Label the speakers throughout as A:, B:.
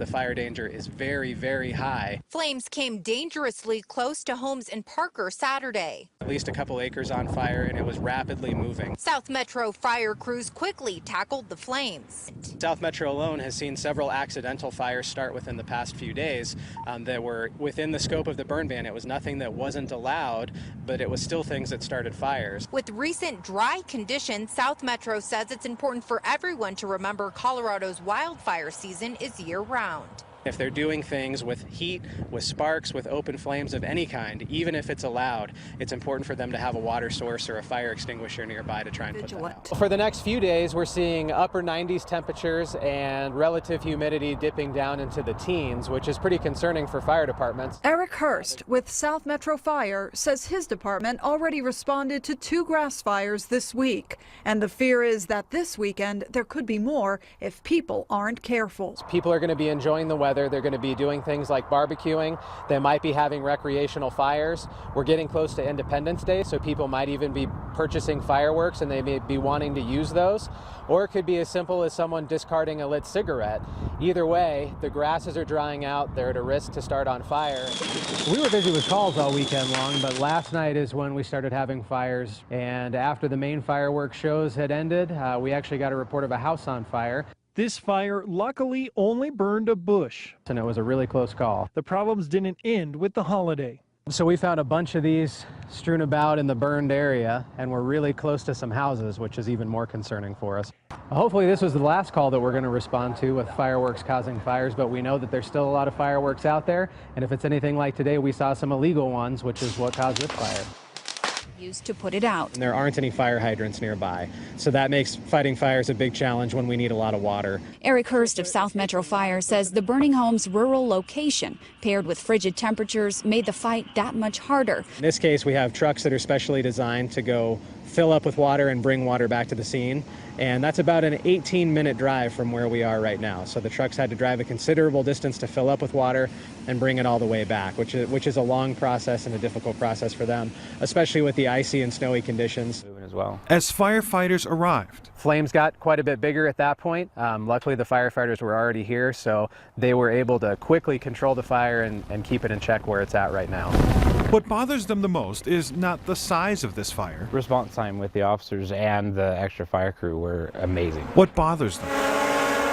A: The fire danger is very, very high.
B: Flames came dangerously close to homes in Parker Saturday.
A: At least a couple acres on fire, and it was rapidly moving.
B: South Metro fire crews quickly tackled the flames.
A: South Metro alone has seen several accidental fires start within the past few days that were within the scope of the burn ban. It was nothing that wasn't allowed, but it was still things that started fires.
B: With recent dry conditions, South Metro says it's important for everyone to remember Colorado's wildfire season is year-round.
A: If they're doing things with heat, with sparks, with open flames of any kind, even if it's allowed, it's important for them to have a water source or a fire extinguisher nearby to try and put that out.
C: For the next few days, we're seeing upper 90s temperatures and relative humidity dipping down into the teens, which is pretty concerning for fire departments.
D: Eric Hurst with South Metro Fire says his department already responded to 2 grass fires this week. And the fear is that this weekend there could be more if people aren't careful.
C: People are going to be enjoying the weather. They're going to be doing things like barbecuing. They might be having recreational fires. We're getting close to Independence Day, so people might even be purchasing fireworks and they may be wanting to use those. Or it could be as simple as someone discarding a lit cigarette. Either way, the grasses are drying out. They're at a risk to start on fire. We were busy with calls all weekend long, but last night is when we started having fires. And after the main fireworks shows had ended, we actually got a report of a house on fire.
E: This fire luckily only burned a bush.
C: And it was a really close call.
E: The problems didn't end with the holiday.
C: So we found a bunch of these strewn about in the burned area, and we're really close to some houses, which is even more concerning for us. Hopefully this was the last call that we're going to respond to with fireworks causing fires, but we know that there's still a lot of fireworks out there, and if it's anything like today, we saw some illegal ones, which is what caused this fire.
B: Used to put it out.
A: And there aren't any fire hydrants nearby, so that makes fighting fires a big challenge when we need a lot of water.
F: Eric Hurst of South Metro Fire says the burning home's rural location, paired with frigid temperatures, made the fight that much harder.
A: In this case, we have trucks that are specially designed to go fill up with water and bring water back to the scene. And that's about an 18-minute drive from where we are right now. So the trucks had to drive a considerable distance to fill up with water and bring it all the way back, which is a long process and a difficult process for them, especially with the icy and snowy conditions.
G: As firefighters arrived,
C: Flames got quite a bit bigger at that point. Luckily, the firefighters were already here, so they were able to quickly control the fire and keep it in check where it's at right now.
G: What bothers them the most is not the size of this fire.
H: Response time with the officers and the extra fire crew were amazing.
G: What bothers them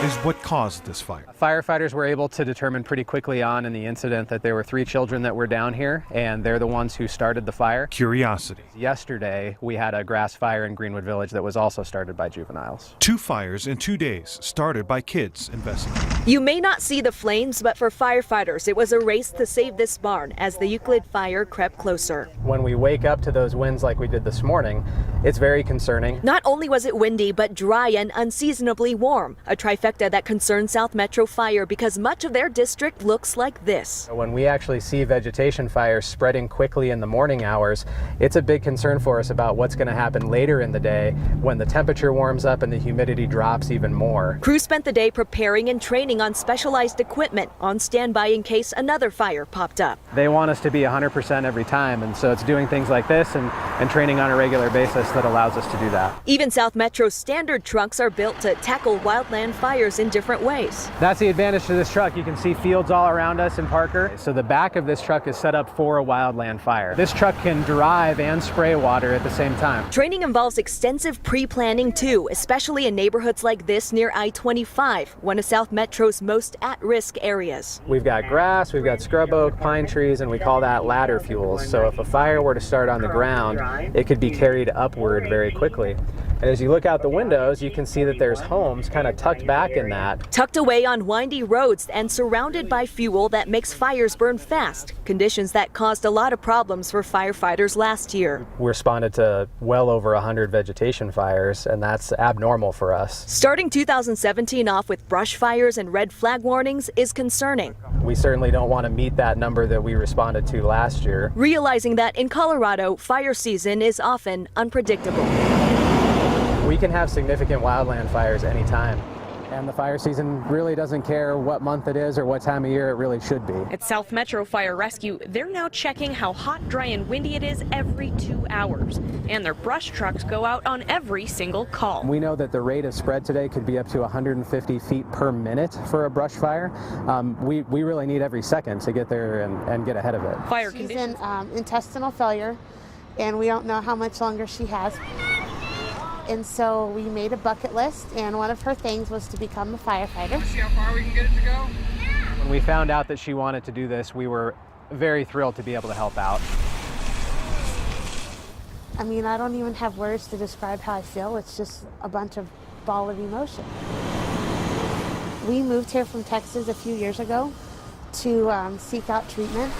G: is what caused this fire.
C: Firefighters were able to determine pretty quickly on in the incident that there were 3 children that were down here, and they're the ones who started the fire.
G: Curiosity.
C: Yesterday, we had a grass fire in Greenwood Village that was also started by juveniles.
G: 2 fires in 2 days started by kids investigating.
I: You may not see the flames, but for firefighters, it was a race to save this barn as the Euclid fire crept closer.
C: When we wake up to those winds like we did this morning, it's very concerning.
I: Not only was it windy, but dry and unseasonably warm, a trifecta that concerns South Metro Fire because much of their district looks like this.
C: When we actually see vegetation fires spreading quickly in the morning hours, it's a big concern for us about what's going to happen later in the day when the temperature warms up and the humidity drops even more.
I: Crews spent the day preparing and training on specialized equipment on standby in case another fire popped up.
C: They want us to be 100% every time, and so it's doing things like this and training on a regular basis that allows us to do that.
I: Even South Metro's standard trucks are built to tackle wildland fires in different ways.
C: That's the advantage to this truck. You can see fields all around us in Parker. So the back of this truck is set up for a wildland fire. This truck can drive and spray water at the same time.
I: Training involves extensive pre-planning too, especially in neighborhoods like this near I-25, one of South Metro's most at-risk areas.
C: We've got grass, we've got scrub oak, pine trees, and we call that ladder fuels. So if a fire were to start on the ground, it could be carried upward very quickly. And as you look out the windows, you can see that there's homes kind of tucked back in that.
I: Tucked away on windy roads and surrounded by fuel that makes fires burn fast, conditions that caused a lot of problems for firefighters last year.
C: We responded to well over 100 vegetation fires, and that's abnormal for us.
I: Starting 2017 off with brush fires and red flag warnings is concerning.
C: We certainly don't want to meet that number that we responded to last year.
I: Realizing that in Colorado, fire season is often unpredictable.
C: We can have significant wildland fires anytime. And the fire season really doesn't care what month it is or what time of year it really should be.
I: At South Metro Fire Rescue, they're now checking how hot, dry, and windy it is every 2 hours. And their brush trucks go out on every single call.
C: We know that the rate of spread today could be up to 150 feet per minute for a brush fire. We really need every second to get there and get ahead of it.
I: Fire
J: She's
I: conditions.
J: in intestinal failure, and we don't know how much longer she has. And so we made a bucket list, and one of her things was to become a firefighter.
K: See how far we can get it to go?
C: When we found out that she wanted to do this, we were very thrilled to be able to help out.
J: I mean, I don't even have words to describe how I feel. It's just a bunch of ball of emotion. We moved here from Texas a few years ago to seek out treatment.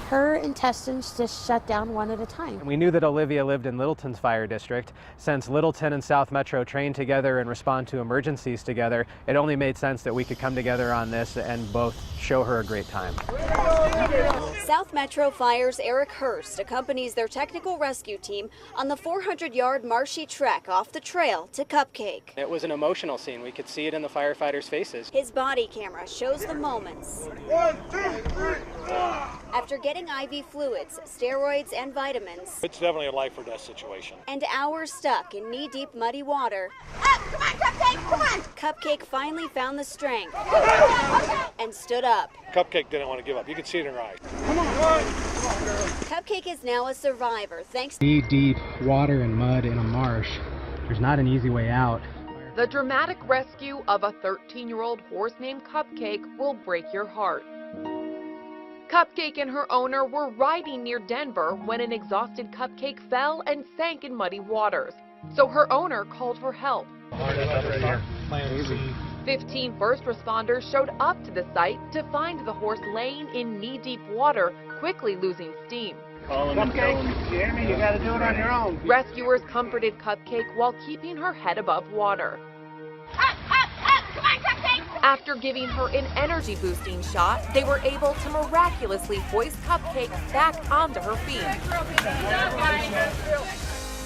J: Her intestines just shut down one at a time.
C: We knew that Olivia lived in Littleton's fire district. Since Littleton and South Metro train together and respond to emergencies together, it only made sense that we could come together on this and both show her a great time.
F: South Metro Fire's Eric Hurst accompanies their technical rescue team on the 400-yard marshy trek off the trail to Cupcake.
C: It was an emotional scene. We could see it in the firefighters' faces.
F: His body camera shows the moments.
K: 1, 2, 3, 4.
F: After getting IV fluids, steroids, and vitamins.
L: It's definitely a life or death situation.
F: And hours stuck in knee-deep muddy water.
M: Up! Come on, Cupcake! Come on!
F: Cupcake finally found the strength and stood up.
L: Cupcake didn't want to give up. You could see it in her eyes.
K: Come on,
F: Cupcake is now a survivor thanks to
C: Knee-deep water and mud in a marsh. There's not an easy way out.
N: The dramatic rescue of a 13-year-old horse named Cupcake will break your heart. Cupcake and her owner were riding near Denver when an exhausted Cupcake fell and sank in muddy waters. So her owner called for help. 15 first responders showed up to the site to find the horse laying in knee-deep water, quickly losing steam.
K: Cupcake, you hear me? You got to do it on your own.
N: Rescuers comforted Cupcake while keeping her head above water.
M: Up! Come on, Cupcake!
N: After giving her an energy-boosting shot, they were able to miraculously hoist Cupcake back onto her feet.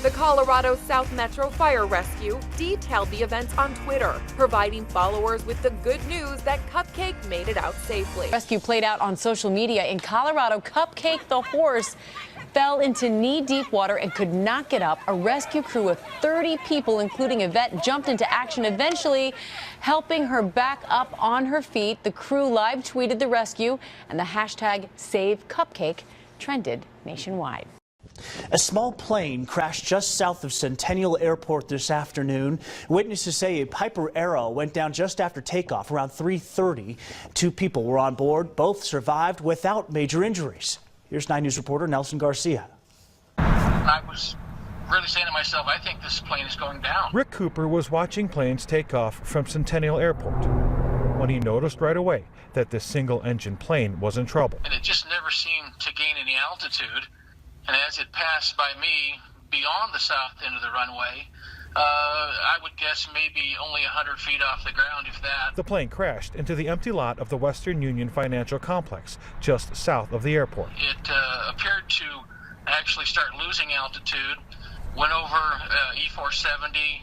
N: The Colorado South Metro Fire Rescue detailed the events on Twitter, providing followers with the good news that Cupcake made it out safely.
O: Rescue played out on social media. In Colorado, Cupcake the horse fell into knee-deep water and could not get up. A rescue crew of 30 people, including a vet, jumped into action, eventually helping her back up on her feet. The crew live tweeted the rescue, and the hashtag #SaveCupcake trended nationwide.
P: A small plane crashed just south of Centennial Airport this afternoon. Witnesses say a Piper Arrow went down just after takeoff around 3:30. 2 people were on board. Both survived without major injuries. Here's 9 News reporter Nelson Garcia.
Q: I was really saying to myself, I think this plane is going down.
G: Rick Cooper was watching planes take off from Centennial Airport when he noticed right away that this single-engine plane was in trouble.
Q: And it just never seemed to gain any altitude. And as it passed by me beyond the south end of the runway, I would guess maybe only 100 feet off the ground, if that.
G: The plane crashed into the empty lot of the Western Union Financial Complex, just south of the airport.
Q: It appeared to actually start losing altitude, went over E470,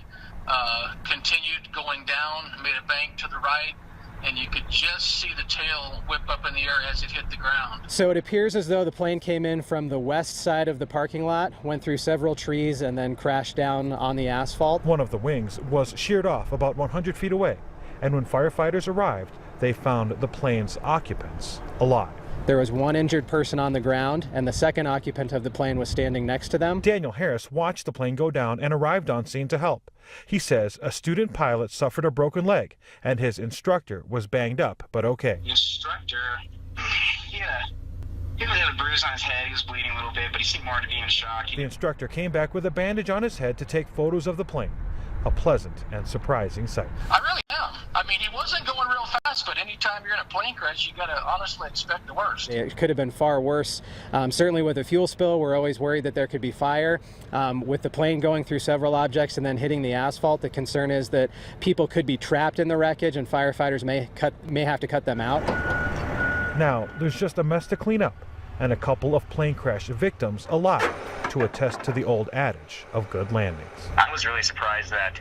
Q: continued going down, made a bank to the right, and you could just see the tail whip up in the air as it hit the ground.
C: So it appears as though the plane came in from the west side of the parking lot, went through several trees, and then crashed down on the asphalt.
G: One of the wings was sheared off about 100 feet away, and when firefighters arrived, they found the plane's occupants alive.
C: There was 1 injured person on the ground, and the second occupant of the plane was standing next to them.
G: Daniel Harris watched the plane go down and arrived on scene to help. He says a student pilot suffered a broken leg, and his instructor was banged up, but okay.
R: The instructor, he had a bruise on his head. He was bleeding a little bit, but he seemed more to be in shock.
G: The instructor came back with a bandage on his head to take photos of the plane. A pleasant and surprising sight.
Q: I really am. I mean, he wasn't going real fast, but anytime you're in a plane crash, you got to honestly expect the worst.
C: It could have been far worse. Certainly with a fuel spill, we're always worried that there could be fire. With the plane going through several objects and then hitting the asphalt, the concern is that people could be trapped in the wreckage and firefighters may have to cut them out.
G: Now, there's just a mess to clean up and a couple of plane crash victims alive to attest to the old adage of good landings.
R: I was really surprised that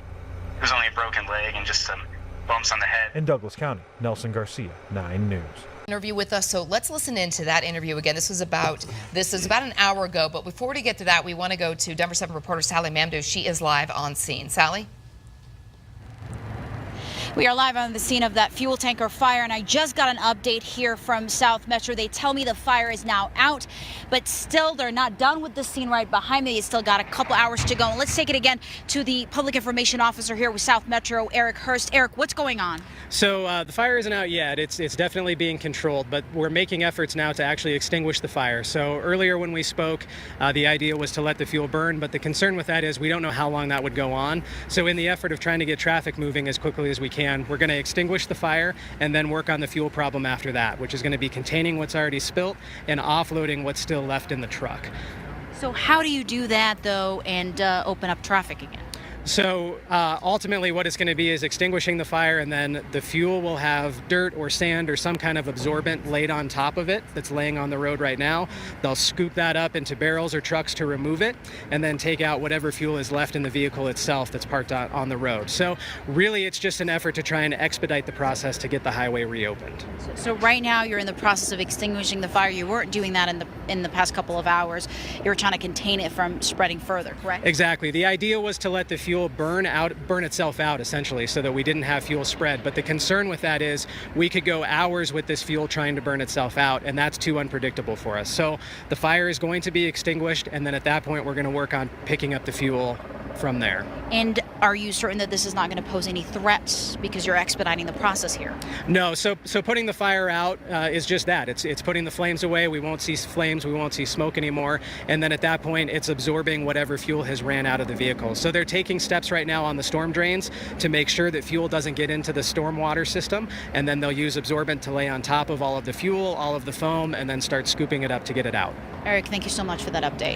R: It was only a broken leg and just some bumps on the head.
G: In Douglas County, Nelson Garcia, 9 News.
S: Interview with us, so let's listen into that interview again. This was about an hour ago, but before we get to that, we want to go to Denver 7 reporter Sally Mamdouh. She is live on scene. Sally?
T: We are live on the scene of that fuel tanker fire, and I just got an update here from South Metro. They tell me the fire is now out, but still they're not done with the scene right behind me. They still got a couple hours to go. And let's take it again to the public information officer here with South Metro, Eric Hurst. Eric, what's going on?
A: So the fire isn't out yet. It's definitely being controlled, but we're making efforts now to actually extinguish the fire. So earlier when we spoke, the idea was to let the fuel burn, but the concern with that is we don't know how long that would go on. So in the effort of trying to get traffic moving as quickly as we can, we're going to extinguish the fire and then work on the fuel problem after that, which is going to be containing what's already spilt and offloading what's still left in the truck.
T: So how do you do that, though, and open up traffic again?
A: So ultimately what it's going to be is extinguishing the fire, and then the fuel will have dirt or sand or some kind of absorbent laid on top of it that's laying on the road right now. They'll scoop that up into barrels or trucks to remove it, and then take out whatever fuel is left in the vehicle itself that's parked on the road. So really it's just an effort to try and expedite the process to get the highway reopened.
T: So right now you're in the process of extinguishing the fire. You weren't doing that in the past couple of hours. You were trying to contain it from spreading further, correct?
A: Exactly. The idea was to let the fuel burn itself out, essentially, so that we didn't have fuel spread. But the concern with that is we could go hours with this fuel trying to burn itself out, and that's too unpredictable for us. So the fire is going to be extinguished, and then at that point we're going to work on picking up the fuel from there.
T: And are you certain that this is not going to pose any threats because you're expediting the process here?
A: No, so putting the fire out is just that. It's putting the flames away. We won't see flames, we won't see smoke anymore, and then at that point it's absorbing whatever fuel has ran out of the vehicle. So they're taking steps right now on the storm drains to make sure that fuel doesn't get into the stormwater system, and then they'll use absorbent to lay on top of all of the fuel, all of the foam, and then start scooping it up to get it out.
T: Eric, thank you so much for that update.